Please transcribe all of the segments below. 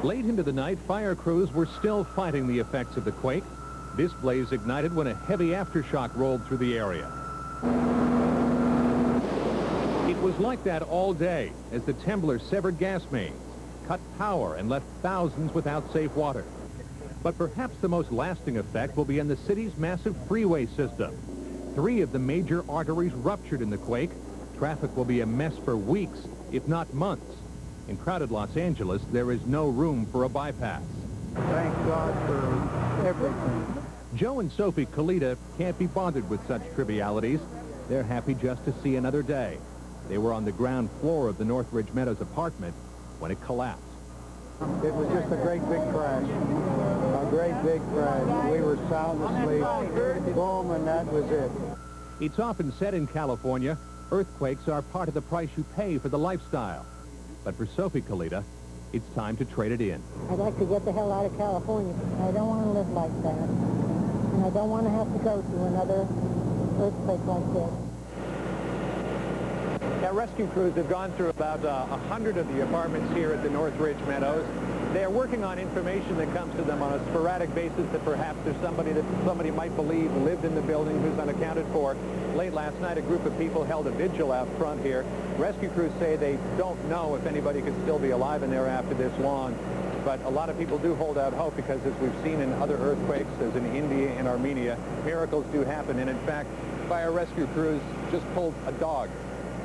Late into the night, fire crews were still fighting the effects of the quake. This blaze ignited when a heavy aftershock rolled through the area. It was like that all day as the temblor severed gas mains, cut power, and left thousands without safe water. But perhaps the most lasting effect will be in the city's massive freeway system. 3 of the major arteries ruptured in the quake. Traffic will be a mess for weeks, if not months. In crowded Los Angeles, there is no room for a bypass. Thank God for everything. Joe and Sophie Kalita can't be bothered with such trivialities. They're happy just to see another day. They were on the ground floor of the Northridge Meadows apartment when it collapsed. It was just a great big crash. A great big crash. We were sound asleep. Boom, and that was it. It's often said in California, earthquakes are part of the price you pay for the lifestyle. But for Sophie Kalita, it's time to trade it in. I'd like to get the hell out of California. I don't want to live like that. And I don't want to have to go through another earthquake like this. Now, rescue crews have gone through about 100 of the apartments here at the Northridge Meadows. They're working on information that comes to them on a sporadic basis that perhaps there's somebody that somebody might believe lived in the building who's unaccounted for. Late last night, a group of people held a vigil out front here. Rescue crews say they don't know if anybody could still be alive in there after this long. But a lot of people do hold out hope because, as we've seen in other earthquakes, as in India and Armenia, miracles do happen. And in fact, fire rescue crews just pulled a dog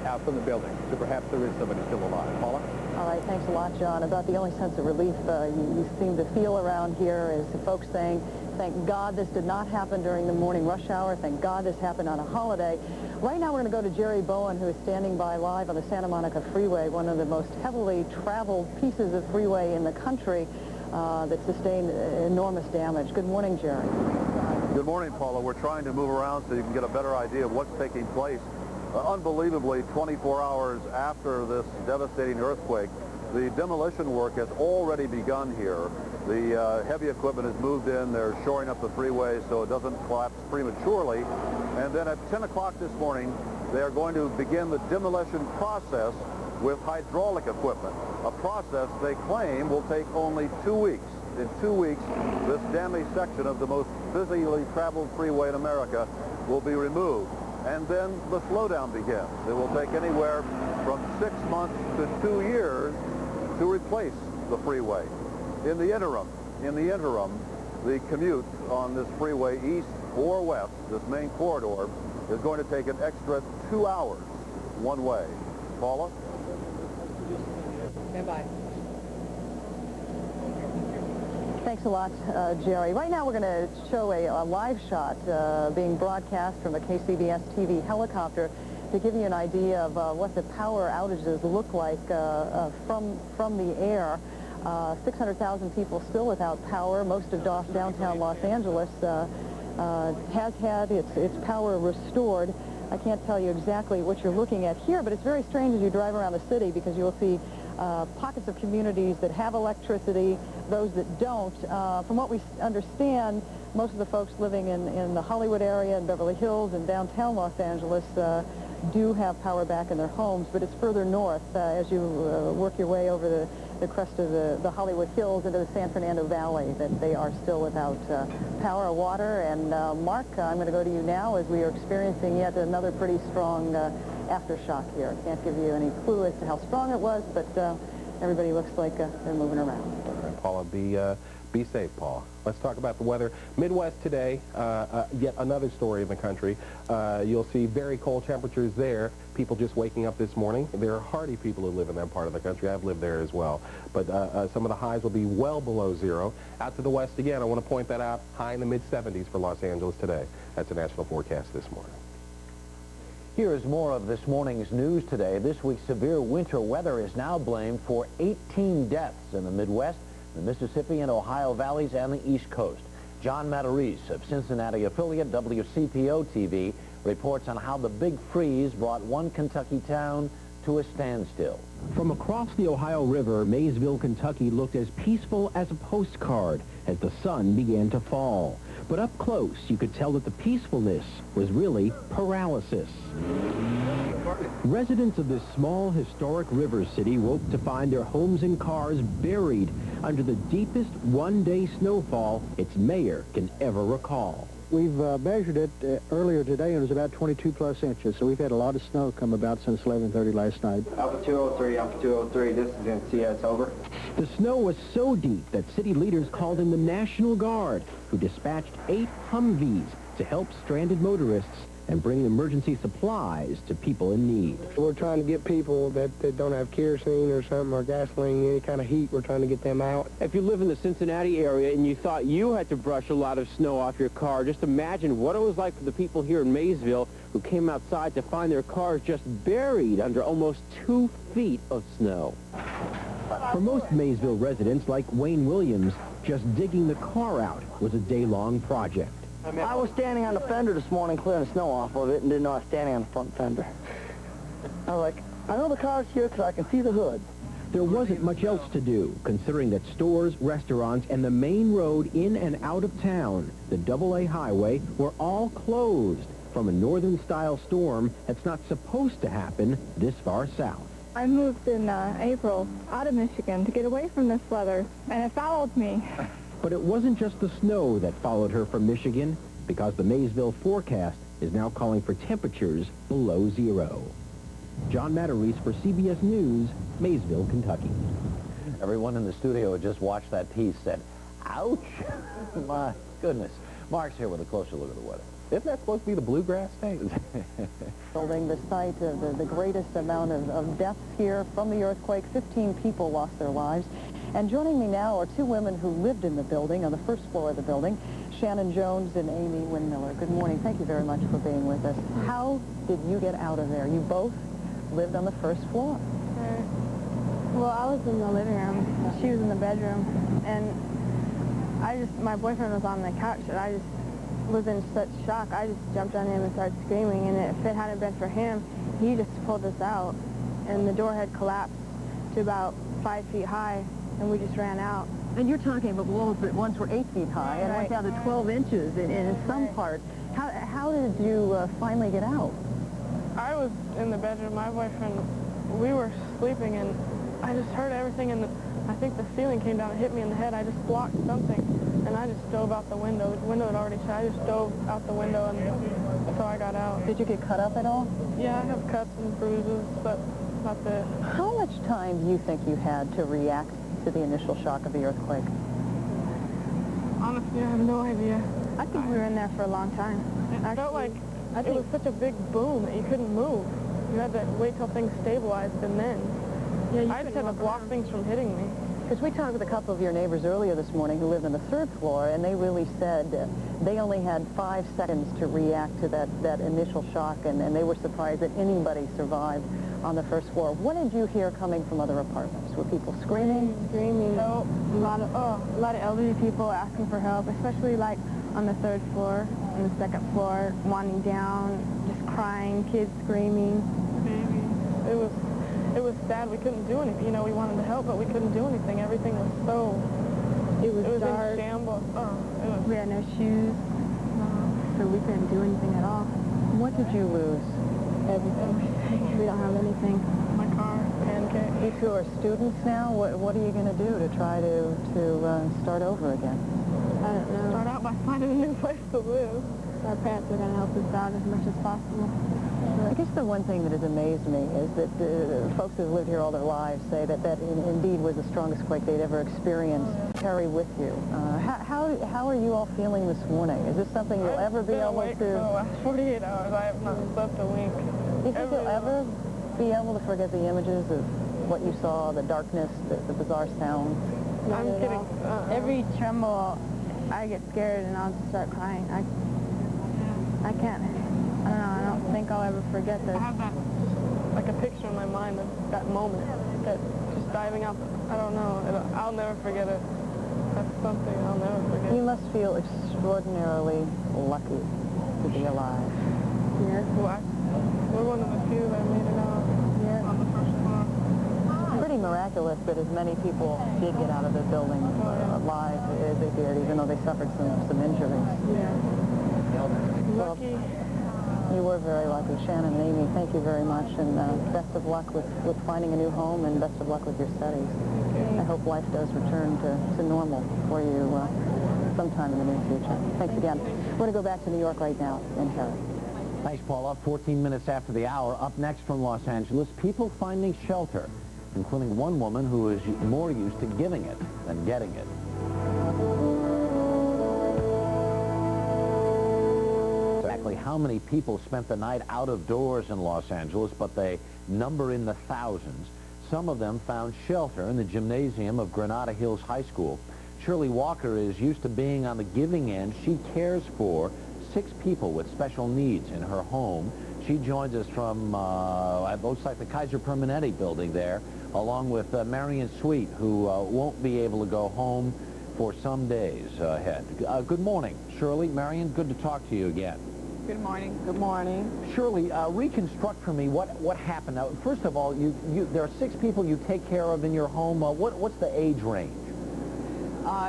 out from the building. So perhaps there is somebody still alive. Paula? All right, thanks a lot, John. About the only sense of relief you seem to feel around here is the folks saying, thank God this did not happen during the morning rush hour. Thank God this happened on a holiday. Right now we're going to go to Jerry Bowen, who is standing by live on the Santa Monica Freeway, one of the most heavily traveled pieces of freeway in the country that sustained enormous damage. Good morning, Jerry. Good morning, Paula. We're trying to move around so you can get a better idea of what's taking place. Unbelievably, 24 hours after this devastating earthquake, the demolition work has already begun here. The heavy equipment has moved in. They're shoring up the freeway so it doesn't collapse prematurely. And then at 10 o'clock this morning, they are going to begin the demolition process with hydraulic equipment, a process they claim will take only 2 weeks. In 2 weeks, this damaged section of the most busily traveled freeway in America will be removed. And then the slowdown begins. It will take anywhere from 6 months to 2 years to replace the freeway. In the interim, the commute on this freeway east or west, this main corridor, is going to take an extra 2 hours one way. Paula? Stand by. Thanks a lot, Jerry. Right now we're going to show a live shot being broadcast from a KCBS TV helicopter to give you an idea of what the power outages look like from the air. 600,000 people still without power. Most of downtown Los Angeles has had its power restored. I can't tell you exactly what you're looking at here, but it's very strange as you drive around the city because you'll see pockets of communities that have electricity, those that don't. From what we understand, most of the folks living in the Hollywood area and Beverly Hills and downtown Los Angeles do have power back in their homes, but it's further north as you work your way over the crest of the Hollywood Hills into the San Fernando Valley that they are still without power or water. And Mark, I'm going to go to you now as we are experiencing yet another pretty strong aftershock here. I can't give you any clue as to how strong it was, but everybody looks like they're moving around. Okay, Paula, be safe, Paula. Let's talk about the weather. Midwest today, yet another story in the country. You'll see very cold temperatures there. People just waking up this morning. There are hardy people who live in that part of the country. I've lived there as well. But some of the highs will be well below zero. Out to the west again, I want to point that out, high in the mid-70s for Los Angeles today. That's the national forecast this morning. Here is more of this morning's news today. This week's severe winter weather is now blamed for 18 deaths in the Midwest, the Mississippi and Ohio valleys, and the East Coast. John Matarese of Cincinnati affiliate WCPO-TV reports on how the big freeze brought one Kentucky town to a standstill. From across the Ohio River, Maysville, Kentucky looked as peaceful as a postcard as the sun began to fall. But up close, you could tell that the peacefulness was really paralysis. Residents of this small, historic river city woke to find their homes and cars buried under the deepest one-day snowfall its mayor can ever recall. We've measured it earlier today, and it was about 22+ inches, so we've had a lot of snow come about since 11:30 last night. Alpha 203, Alpha 203, this is in CS, over. The snow was so deep that city leaders called in the National Guard, who dispatched 8 Humvees to help stranded motorists and bring emergency supplies to people in need. We're trying to get people that don't have kerosene or something, or gasoline, any kind of heat, we're trying to get them out. If you live in the Cincinnati area and you thought you had to brush a lot of snow off your car, just imagine what it was like for the people here in Maysville who came outside to find their cars just buried under almost 2 feet of snow. For most Maysville residents, like Wayne Williams, just digging the car out was a day-long project. I was standing on the fender this morning clearing the snow off of it and didn't know I was standing on the front fender. I was like, I know the car's here because I can see the hood. There wasn't much else to do, considering that stores, restaurants, and the main road in and out of town, the AA highway, were all closed from a northern-style storm that's not supposed to happen this far south. I moved in April out of Michigan to get away from this weather, and it followed me. But it wasn't just the snow that followed her from Michigan, because the Maysville forecast is now calling for temperatures below 0. John Matarese for CBS News, Maysville, Kentucky. Everyone in the studio who just watched that piece said, ouch! My goodness. Mark's here with a closer look at the weather. Isn't that supposed to be the bluegrass state? Building the site of the greatest amount of deaths here from the earthquake. 15 people lost their lives. And joining me now are 2 women who lived in the building, on the first floor of the building, Shannon Jones and Amy Windmiller. Good morning. Thank you very much for being with us. How did you get out of there? You both lived on the first floor. Well, I was in the living room. She was in the bedroom. And my boyfriend was on the couch, and I just was in such shock. I just jumped on him and started screaming. And if it hadn't been for him, he just pulled us out. And the door had collapsed to about 5 feet high. And we just ran out. And you're talking about walls that once were 8 feet high and went down to 12 inches in some part. How did you finally get out? I was in the bedroom. My boyfriend, we were sleeping, and I just heard everything, and I think the ceiling came down and hit me in the head. I just blocked something, and I just dove out the window. The window had already shut. I just dove out the window, and so I got out. Did you get cut up at all? Yeah, I have cuts and bruises, but that's it. How much time do you think you had to react to the initial shock of the earthquake? Honestly, I have no idea. I think we were in there for a long time. I felt like it was such a big boom that you couldn't move. You had to wait till things stabilized, and then I just had to block things from hitting me. Because we talked with a couple of your neighbors earlier this morning who lived on the 3rd floor, and they really said they only had 5 seconds to react to that initial shock, and they were surprised that anybody survived on the 1st floor. What did you hear coming from other apartments? Were people screaming? Screaming. Help. A lot of elderly people asking for help, especially like on the 3rd floor, on the 2nd floor, wanting down, just crying, kids screaming. Baby. It was sad. We couldn't do anything. You know, we wanted to help, but we couldn't do anything. Everything was so... It was dark. In shambles. We had no shoes, so we couldn't do anything at all. What did you lose? Everything. We don't have anything. My car, pancake. You 2 are students now. What are you going to do to try to start over again? I don't know. Start out by finding a new place to live. Our parents are going to help us out as much as possible. I guess the one thing that has amazed me is that folks who have lived here all their lives say that indeed was the strongest quake they'd ever experienced. Carry with you. How are you all feeling this morning? Is this something you'll ever be able to... For the last 48 hours, I have not slept a wink. Do you think you'll ever be able to forget the images of what you saw, the darkness, the bizarre sounds? I'm kidding. Every tremble, I get scared and I'll just start crying. I can't. I don't know. I don't think I'll ever forget this. I have that, like a picture in my mind of that moment, that just diving out. I don't know. I'll never forget it. That's something I'll never forget. You must feel extraordinarily lucky to be alive. Yeah. Well, we're one of the few that made it out on the 1st floor. Pretty miraculous. miraculous that as many people did get out of their buildings alive as they did, even though they suffered some injuries. Lucky. You were very lucky. Shannon and Amy, thank you very much, and best of luck with finding a new home, and best of luck with your studies. I hope life does return to normal for you sometime in the near future. Thanks again. We're going to go back to New York right now, and Harry. Thanks, Paula. 14 minutes after the hour. Up next from Los Angeles, people finding shelter, including one woman who is more used to giving it than getting it. Exactly how many people spent the night out of doors in Los Angeles, but they number in the thousands. Some of them found shelter in the gymnasium of Granada Hills High School. Shirley Walker is used to being on the giving end. She cares for 6 people with special needs in her home. She joins us from, it looks like the Kaiser Permanente building there, along with Marion Sweet, who won't be able to go home for some days ahead. Good morning, Shirley. Marion, good to talk to you again. Good morning. Good morning. Shirley, reconstruct for me what happened. Now, first of all, there are 6 people you take care of in your home. What's the age range?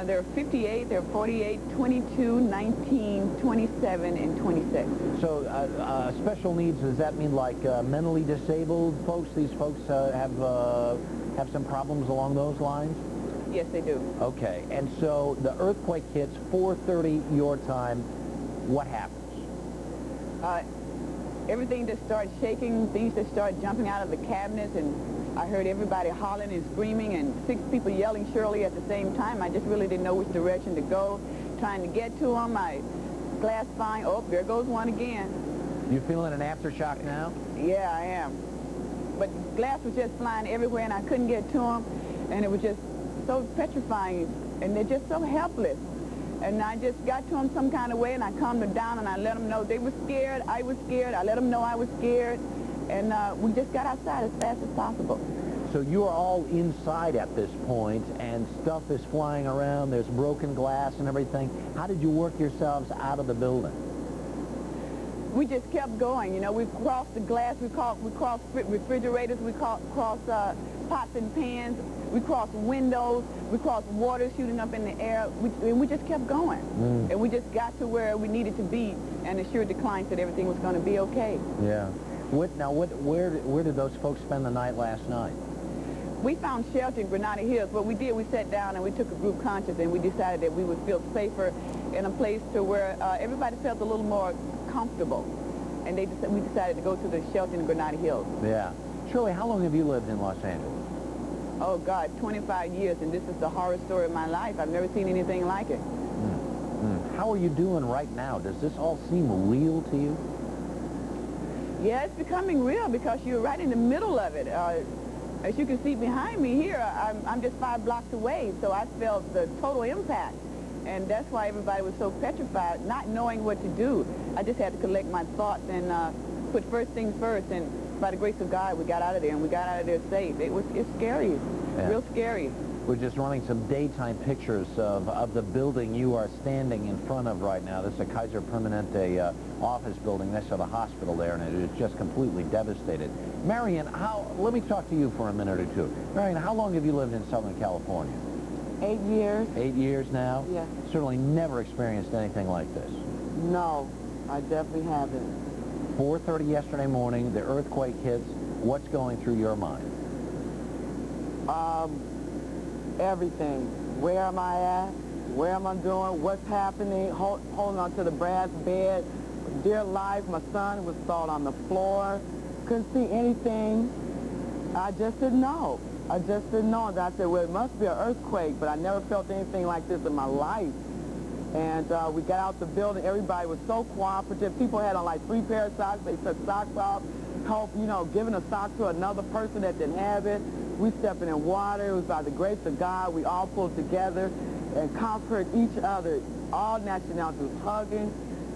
There are 58, there are 48, 22, 19, 27, and 26. So special needs, does that mean like mentally disabled folks? These folks have some problems along those lines? Yes, they do. Okay, and so the earthquake hits 4:30 your time. What happens? Everything just started shaking, things just started jumping out of the cabinets, and I heard everybody hollering and screaming and 6 people yelling Shirley at the same time. I just really didn't know which direction to go, trying to get to them. My glass flying, oh, there goes one again. You feeling an aftershock now? Yeah, I am. But glass was just flying everywhere, and I couldn't get to them, and it was just so petrifying, and they're just so helpless. And I just got to them some kind of way, and I calmed them down, and I let them know they were scared, I was scared, I let them know I was scared, and we just got outside as fast as possible. So you are all inside at this point, and stuff is flying around, there's broken glass and everything. How did you work yourselves out of the building? We just kept going, you know. We crossed the glass, we crossed refrigerators, we crossed pots and pans, we crossed windows, we crossed water shooting up in the air, and we just kept going. And we just got to where we needed to be and assured the clients that everything was going to be okay. Yeah. Where did those folks spend the night last night? We found shelter in Granada Hills. What we did, we sat down and we took a group conscience, and we decided that we would feel safer in a place to where everybody felt a little more comfortable. And we decided to go to the shelter in Granada Hills. Yeah. Shirley, how long have you lived in Los Angeles? Oh, God, 25 years, and this is the horror story of my life. I've never seen anything like it. How are you doing right now? Does this all seem real to you? Yeah, it's becoming real because you're right in the middle of it. As you can see behind me here, I'm just 5 blocks away, so I felt the total impact. And that's why everybody was so petrified, not knowing what to do. I just had to collect my thoughts and put first things first, and by the grace of God, we got out of there, and we got out of there safe. It's scary, real scary. We're just running some daytime pictures of the building you are standing in front of right now. This is a Kaiser Permanente office building next to the hospital there, and it is just completely devastated. Marion, let me talk to you for a minute or two. Marion, how long have you lived in Southern California? 8 years. 8 years now? Yes. Certainly never experienced anything like this. No, I definitely haven't. 4:30 yesterday morning, the earthquake hits. What's going through your mind? Everything. Where am I at? Where am I doing? What's happening? Holding on to the brass bed. Dear life, my son was thrown on the floor. Couldn't see anything. I just didn't know. I just didn't know. And I said, well, it must be an earthquake, but I never felt anything like this in my life. And we got out the building. Everybody was so cooperative. People had on like 3 pairs of socks. They took socks off, helped, giving a sock to another person that didn't have it. We stepped in water. It was by the grace of God. We all pulled together and comforted each other. All nationalities, hugging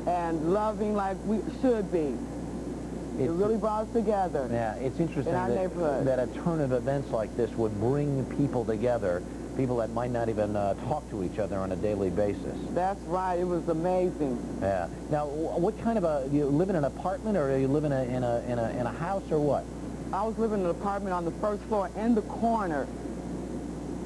and loving like we should be. It really brought us together. Yeah, it's interesting in our neighborhood. That a turn of events like this would bring people together, people that might not even talk to each other on a daily basis. That's right. It was amazing. Yeah. Now, what kind of you live in an apartment, or you live in a house, or what? I was living in an apartment on the first floor in the corner,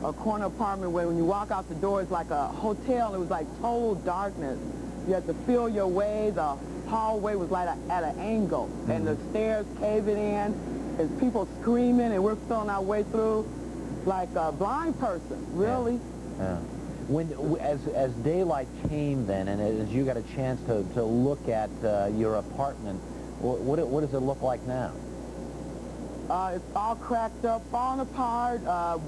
a corner apartment where when you walk out the door, it's like a hotel. It was like total darkness. You had to feel your way. The hallway was like at an angle, and the stairs caving in, and people screaming, and we're feeling our way through like a blind person, really. Yeah. As daylight came then, and as you got a chance to look at your apartment, what does it look like now? It's all cracked up, falling apart,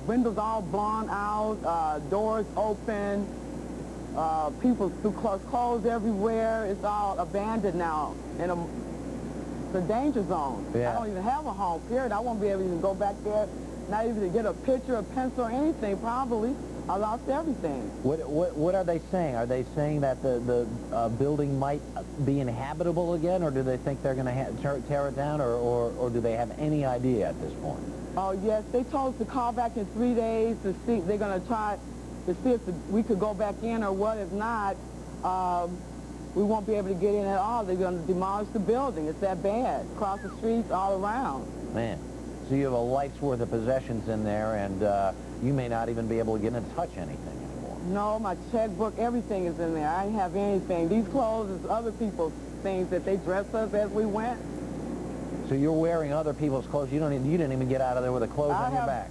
windows all blown out, doors open, people threw clothes everywhere. It's all abandoned now. And it's a danger zone. Yeah. I don't even have a home, period. I won't be able to even go back there, not even to get a picture, a pencil, or anything, probably. I lost everything. What are they saying? Are they saying that the building might be inhabitable again, or do they think they're going to tear it down, or do they have any idea at this point? Oh, yes. They told us to call back in 3 days to see. They're going to try to see if we could go back in or what. If not, we won't be able to get in at all. They're going to demolish the building. It's that bad. Across the streets, all around. Man. So you have a life's worth of possessions in there, and you may not even be able to get in touch anything anymore. No, my checkbook, everything is in there. I didn't have anything. These clothes is other people's things that they dressed us as we went. So you're wearing other people's clothes. You didn't even get out of there with the clothes on your back.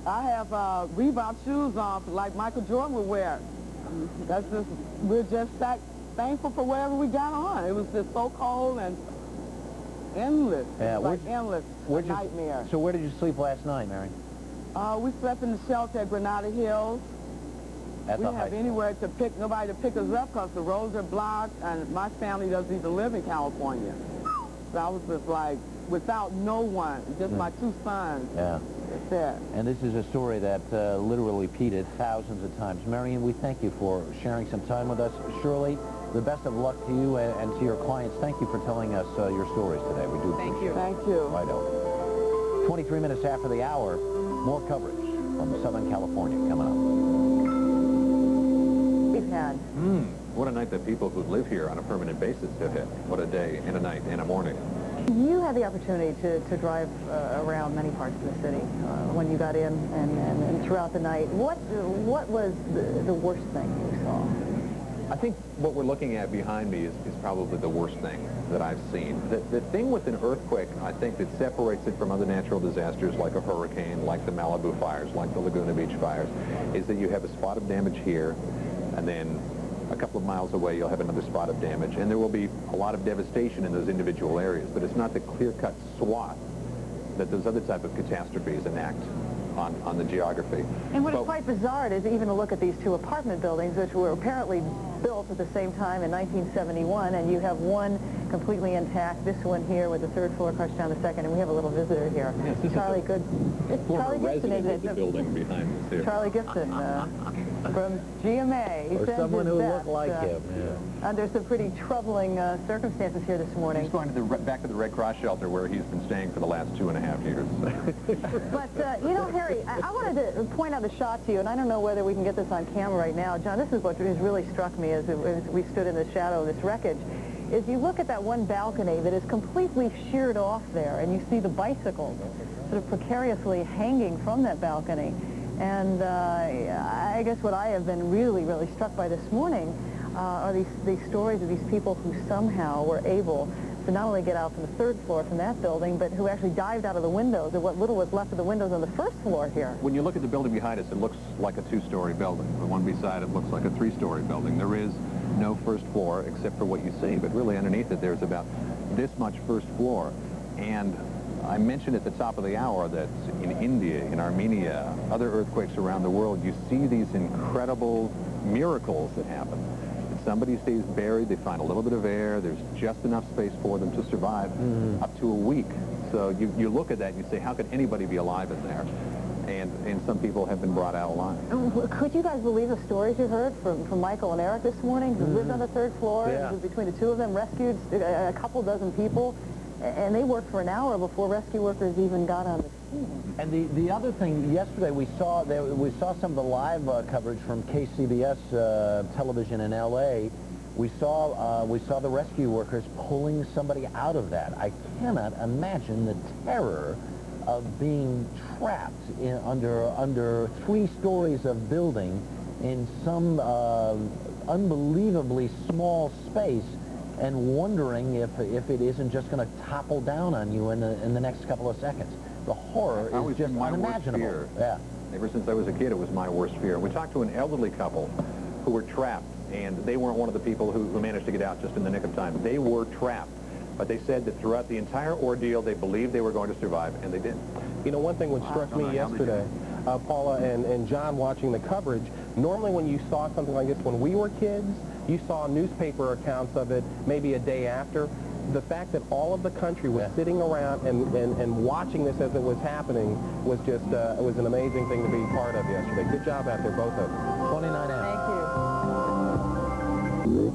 I have Reebok shoes on like Michael Jordan would wear. We're just thankful for whatever we got on. It was just so cold and endless. Yeah, like endless. A nightmare. So where did you sleep last night, Mary? We slept in the shelter at Granada Hills. We didn't have anywhere to pick, nobody to pick us up because the roads are blocked, and my family doesn't even live in California. So I was just like, without no one, just my 2 sons. Yeah. That's it. And this is a story that literally repeated thousands of times. Marion, we thank you for sharing some time with us. Shirley, the best of luck to you and to your clients. Thank you for telling us your stories today. We do appreciate it. Thank you. Righto. 23 minutes after the hour, more coverage from Southern California coming up. We've had. What a night that people who live here on a permanent basis have had. What a day and a night and a morning. You had the opportunity to drive around many parts of the city when you got in and throughout the night. What was the worst thing you saw? I think what we're looking at behind me is probably the worst thing that I've seen. The thing with an earthquake, I think, that separates it from other natural disasters like a hurricane, like the Malibu fires, like the Laguna Beach fires, is that you have a spot of damage here, and then a couple of miles away you'll have another spot of damage, and there will be a lot of devastation in those individual areas, but it's not the clear-cut swath that those other type of catastrophes enact on the geography. And what is quite bizarre is even to look at these 2 apartment buildings, which were apparently built at the same time in 1971, and you have one completely intact, this one here with the 3rd floor crushed down the 2nd, and we have a little visitor here. Yes, Charlie Good. It's Charlie Gibson, isn't it? The building behind us here. Charlie Gibson from GMA. He or someone who looked like him. Yeah. Under some pretty troubling circumstances here this morning. He's going to back to the Red Cross shelter where he's been staying for the last 2.5 years. But, you know, Harry, I wanted to point out a shot to you, and I don't know whether we can get this on camera right now. John, this is what has really struck me as we stood in the shadow of this wreckage, is you look at that one balcony that is completely sheared off there, and you see the bicycles sort of precariously hanging from that balcony. And I guess what I have been really, really struck by this morning are these stories of these people who somehow were able to not only get out from the 3rd floor from that building, but who actually dived out of the windows, or what little was left of the windows on the 1st floor here. When you look at the building behind us, it looks like a 2-story building. The one beside it looks like a 3-story building. There is no 1st floor except for what you see, but really underneath it there's about this much 1st floor. And I mentioned at the top of the hour that in India, in Armenia, other earthquakes around the world, you see these incredible miracles that happen. Somebody stays buried, they find a little bit of air, there's just enough space for them to survive up to a week. So you look at that and you say, how could anybody be alive in there? And some people have been brought out alive. Could you guys believe the stories you heard from Michael and Eric this morning, who lived on the 3rd floor, and between the 2 of them rescued a couple dozen people, and they worked for an hour before rescue workers even got on the scene. And the other thing, yesterday we saw some of the live coverage from KCBS television in L.A. We saw the rescue workers pulling somebody out of that. I cannot imagine the terror of being trapped under 3 stories of building in some unbelievably small space, and wondering if it isn't just going to topple down on you in the next couple of seconds. The horror is just unimaginable. Worst fear. Yeah. Ever since I was a kid, it was my worst fear. We talked to an elderly couple who were trapped, and they weren't one of the people who managed to get out just in the nick of time. They were trapped, but they said that throughout the entire ordeal, they believed they were going to survive, and they did. You know, one thing which struck me yesterday, Paula and John, watching the coverage, normally when you saw something like this when we were kids, you saw newspaper accounts of it maybe a day after. The fact that all of the country was sitting around and watching this as it was happening was just, it was an amazing thing to be part of yesterday. Good job out there, both of you. 29 hours. Thank you.